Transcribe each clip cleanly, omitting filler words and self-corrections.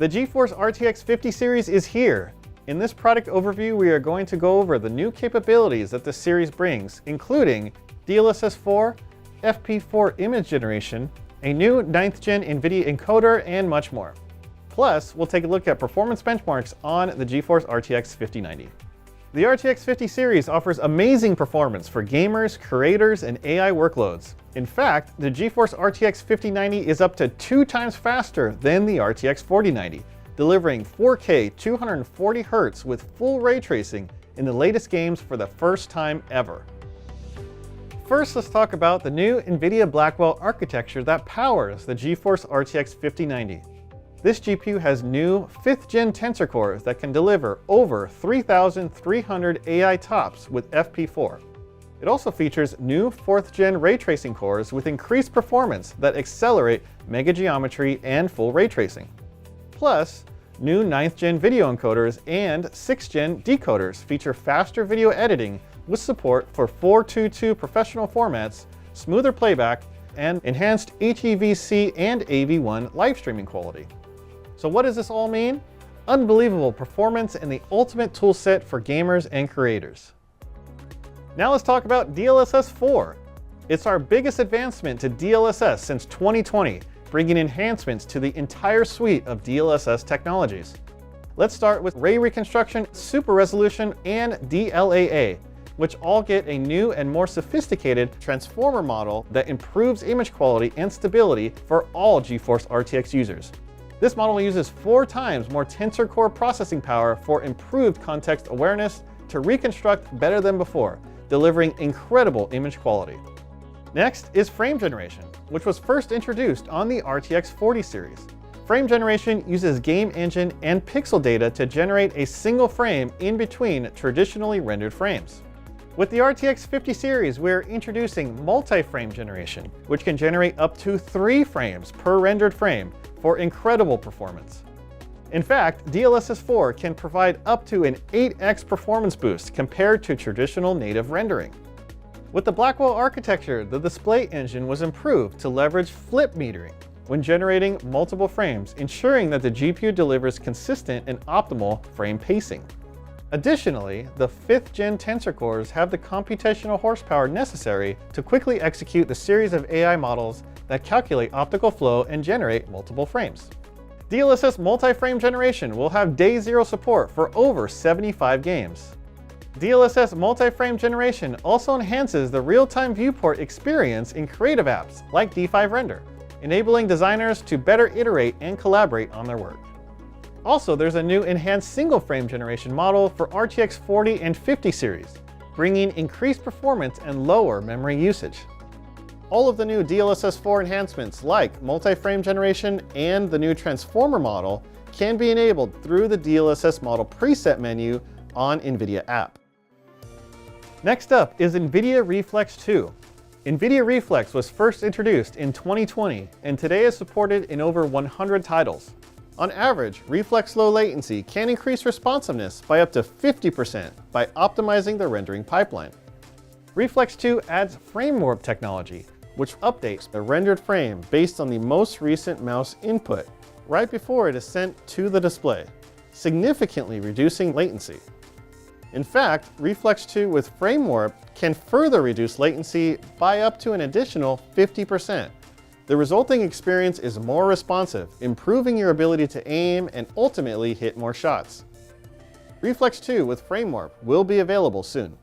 The GeForce RTX 50 series is here. In this product overview, we are going to go over the new capabilities that the series brings, including DLSS 4, FP4 image generation, a new 9th gen NVIDIA encoder, and much more. Plus, we'll take a look at performance benchmarks on the GeForce RTX 5090. The RTX 50 series offers amazing performance for gamers, creators, and AI workloads. In fact, the GeForce RTX 5090 is up to 2 times faster than the RTX 4090, delivering 4K 240Hz with full ray tracing in the latest games for the first time ever. First, let's talk about the new NVIDIA Blackwell architecture that powers the GeForce RTX 5090. This GPU has new 5th gen tensor cores that can deliver over 3,300 AI TOPS with FP4. It also features new 4th gen ray tracing cores with increased performance that accelerate mega geometry and full ray tracing. Plus, new 9th gen video encoders and 6th gen decoders feature faster video editing with support for 422 professional formats, smoother playback, and enhanced HEVC and AV1 live streaming quality. So what does this all mean? Unbelievable performance and the ultimate toolset for gamers and creators. Now let's talk about DLSS 4. It's our biggest advancement to DLSS since 2020, bringing enhancements to the entire suite of DLSS technologies. Let's start with ray reconstruction, super resolution, and DLAA, which all get a new and more sophisticated transformer model that improves image quality and stability for all GeForce RTX users. This model uses 4 times more tensor core processing power for improved context awareness to reconstruct better than before, delivering incredible image quality. Next is frame generation, which was first introduced on the RTX 40 series. Frame generation uses game engine and pixel data to generate a single frame in between traditionally rendered frames. With the RTX 50 series, we're introducing multi-frame generation, which can generate up to 3 frames per rendered frame for incredible performance. In fact, DLSS 4 can provide up to an 8x performance boost compared to traditional native rendering. With the Blackwell architecture, the display engine was improved to leverage flip metering when generating multiple frames, ensuring that the GPU delivers consistent and optimal frame pacing. Additionally, the 5th gen tensor cores have the computational horsepower necessary to quickly execute the series of AI models that calculate optical flow and generate multiple frames. DLSS multi-frame generation will have day 0 support for over 75 games. DLSS multi-frame generation also enhances the real-time viewport experience in creative apps like D5 Render, enabling designers to better iterate and collaborate on their work. Also, there's a new enhanced single-frame generation model for RTX 40 and 50 series, bringing increased performance and lower memory usage. All of the new DLSS 4 enhancements like multi-frame generation and the new transformer model can be enabled through the DLSS model preset menu on NVIDIA app. Next up is NVIDIA Reflex 2. NVIDIA Reflex was first introduced in 2020 and today is supported in over 100 titles. On average, Reflex low latency can increase responsiveness by up to 50% by optimizing the rendering pipeline. Reflex 2 adds frame warp technology, which updates the rendered frame based on the most recent mouse input right before it is sent to the display, significantly reducing latency. In fact, Reflex 2 with frame warp can further reduce latency by up to an additional 50%. The resulting experience is more responsive, improving your ability to aim and ultimately hit more shots. Reflex 2 with frame warp will be available soon.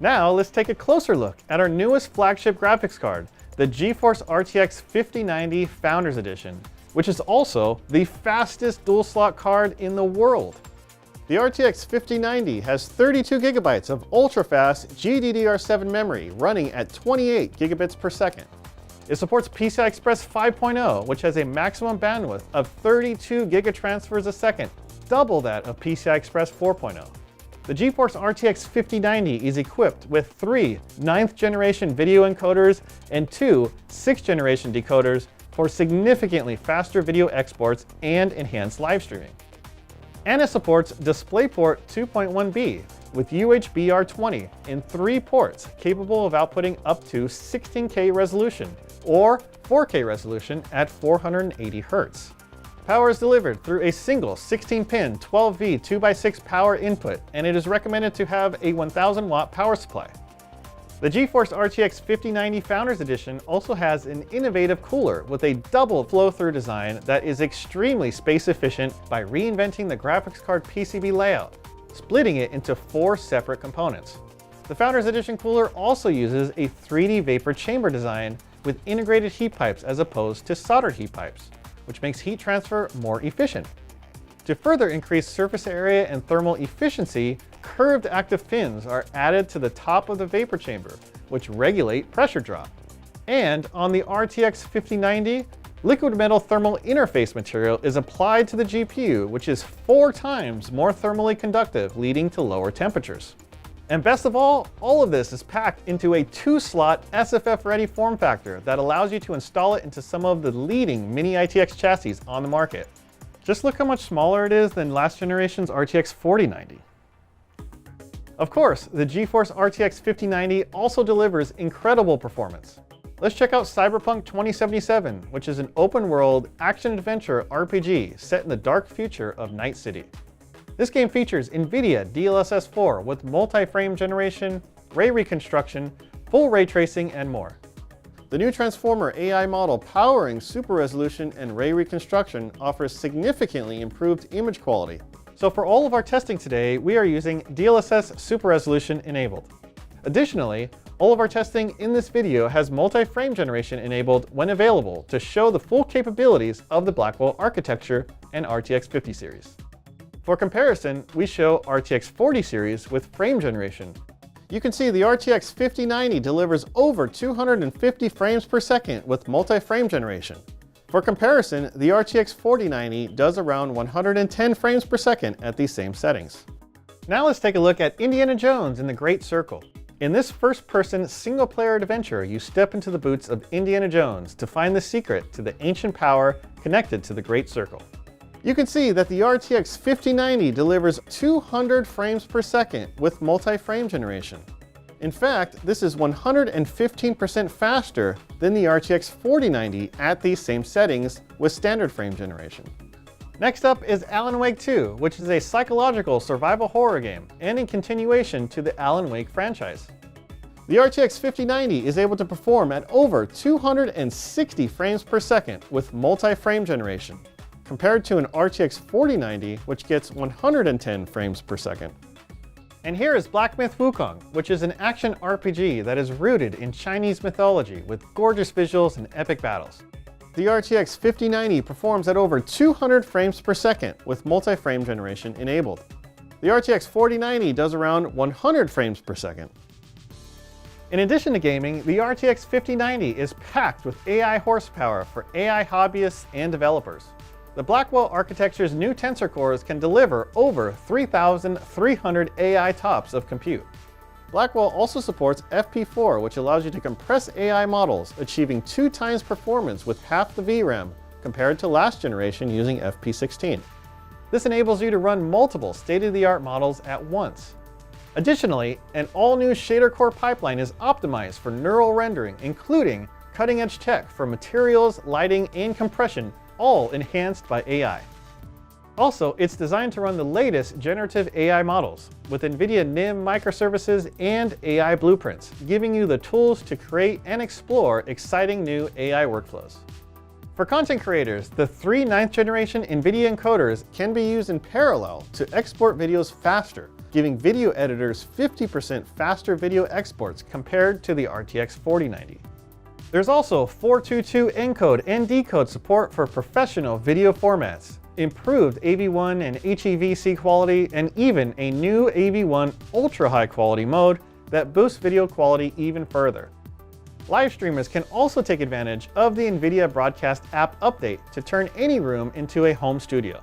Now let's take a closer look at our newest flagship graphics card, the GeForce RTX 5090 Founders Edition, which is also the fastest dual-slot card in the world. The RTX 5090 has 32 gigabytes of ultra-fast GDDR7 memory running at 28 gigabits per second. It supports PCI Express 5.0, which has a maximum bandwidth of 32 gigatransfers a second, double that of PCI Express 4.0. The GeForce RTX 5090 is equipped with 3 9th generation video encoders and 2 6th generation decoders for significantly faster video exports and enhanced live streaming. And it supports DisplayPort 2.1b with UHBR20 in 3 ports capable of outputting up to 16K resolution or 4K resolution at 480 Hz. Power is delivered through a single 16-pin 12V 2x6 power input, and it is recommended to have a 1000 watt power supply. The GeForce RTX 5090 Founders Edition also has an innovative cooler with a double flow-through design that is extremely space efficient by reinventing the graphics card PCB layout, splitting it into 4 separate components. The Founders Edition cooler also uses a 3D vapor chamber design with integrated heat pipes as opposed to soldered heat pipes, which makes heat transfer more efficient. To further increase surface area and thermal efficiency, curved active fins are added to the top of the vapor chamber, which regulate pressure drop. And on the RTX 5090, liquid metal thermal interface material is applied to the GPU, which is 4 times more thermally conductive, leading to lower temperatures. And best of all of this is packed into a 2-slot SFF-ready form factor that allows you to install it into some of the leading mini ITX chassis on the market. Just look how much smaller it is than last generation's RTX 4090. Of course, the GeForce RTX 5090 also delivers incredible performance. Let's check out Cyberpunk 2077, which is an open-world action-adventure RPG set in the dark future of Night City. This game features NVIDIA DLSS 4 with multi-frame generation, ray reconstruction, full ray tracing, and more. The new Transformer AI model powering super resolution and ray reconstruction offers significantly improved image quality. So for all of our testing today, we are using DLSS super resolution enabled. Additionally, all of our testing in this video has multi-frame generation enabled when available to show the full capabilities of the Blackwell architecture and RTX 50 series. For comparison, we show RTX 40 series with frame generation. You can see the RTX 5090 delivers over 250 frames per second with multi-frame generation. For comparison, the RTX 4090 does around 110 frames per second at these same settings. Now let's take a look at Indiana Jones and the Great Circle. In this first-person single-player adventure, you step into the boots of Indiana Jones to find the secret to the ancient power connected to the Great Circle. You can see that the RTX 5090 delivers 200 frames per second with multi-frame generation. In fact, this is 115% faster than the RTX 4090 at these same settings with standard frame generation. Next up is Alan Wake 2, which is a psychological survival horror game and in continuation to the Alan Wake franchise. The RTX 5090 is able to perform at over 260 frames per second with multi-frame generation, compared to an RTX 4090, which gets 110 frames per second. And here is Black Myth Wukong, which is an action RPG that is rooted in Chinese mythology with gorgeous visuals and epic battles. The RTX 5090 performs at over 200 frames per second with multi-frame generation enabled. The RTX 4090 does around 100 frames per second. In addition to gaming, the RTX 5090 is packed with AI horsepower for AI hobbyists and developers. The Blackwell architecture's new tensor cores can deliver over 3,300 AI TOPS of compute. Blackwell also supports FP4, which allows you to compress AI models, achieving 2 times performance with half the VRAM compared to last generation using FP16. This enables you to run multiple state-of-the-art models at once. Additionally, an all-new shader core pipeline is optimized for neural rendering, including cutting-edge tech for materials, lighting, and compression, all enhanced by AI. Also, it's designed to run the latest generative AI models with NVIDIA NIM microservices and AI blueprints, giving you the tools to create and explore exciting new AI workflows. For content creators, the 3 9th generation NVIDIA encoders can be used in parallel to export videos faster, giving video editors 50% faster video exports compared to the RTX 4090. There's also 422 encode and decode support for professional video formats, improved AV1 and HEVC quality, and even a new AV1 ultra high quality mode that boosts video quality even further. Live streamers can also take advantage of the NVIDIA Broadcast app update to turn any room into a home studio.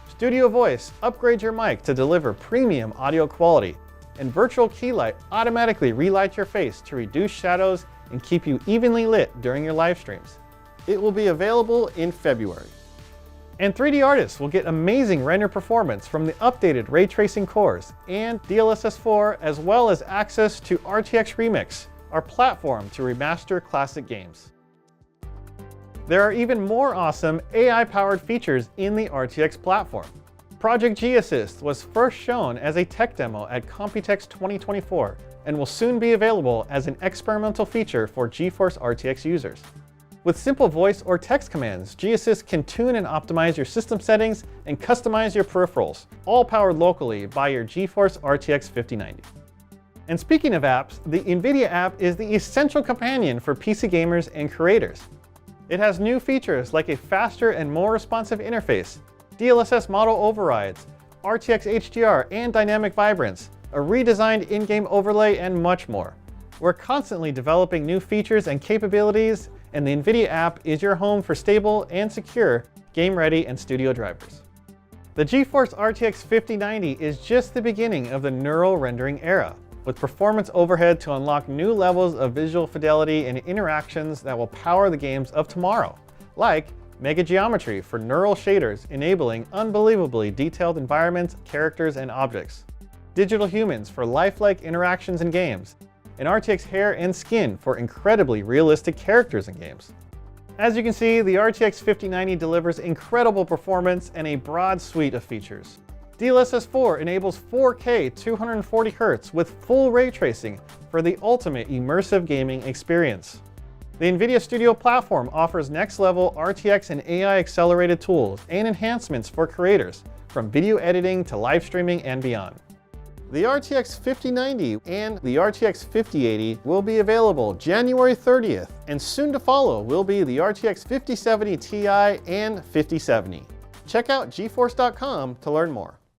Studio Voice upgrades your mic to deliver premium audio quality, and Virtual Keylight automatically relights your face to reduce shadows and keep you evenly lit during your live streams. It will be available in February. And 3D artists will get amazing render performance from the updated ray tracing cores and DLSS 4, as well as access to RTX Remix, our platform to remaster classic games. There are even more awesome AI-powered features in the RTX platform. Project G-Assist was first shown as a tech demo at Computex 2024 and will soon be available as an experimental feature for GeForce RTX users. With simple voice or text commands, G-Assist can tune and optimize your system settings and customize your peripherals, all powered locally by your GeForce RTX 5090. And speaking of apps, the NVIDIA app is the essential companion for PC gamers and creators. It has new features like a faster and more responsive interface, DLSS model overrides, RTX HDR and dynamic vibrance, a redesigned in-game overlay, and much more. We're constantly developing new features and capabilities, and the NVIDIA app is your home for stable and secure game-ready and studio drivers. The GeForce RTX 5090 is just the beginning of the neural rendering era, with performance overhead to unlock new levels of visual fidelity and interactions that will power the games of tomorrow, like Mega Geometry for neural shaders enabling unbelievably detailed environments, characters, and objects, Digital Humans for lifelike interactions in games, and RTX Hair and Skin for incredibly realistic characters in games. As you can see, the RTX 5090 delivers incredible performance and a broad suite of features. DLSS 4 enables 4K 240Hz with full ray tracing for the ultimate immersive gaming experience. The NVIDIA Studio platform offers next-level RTX and AI-accelerated tools and enhancements for creators, from video editing to live streaming and beyond. The RTX 5090 and the RTX 5080 will be available January 30th, and soon to follow will be the RTX 5070 Ti and 5070. Check out GeForce.com to learn more.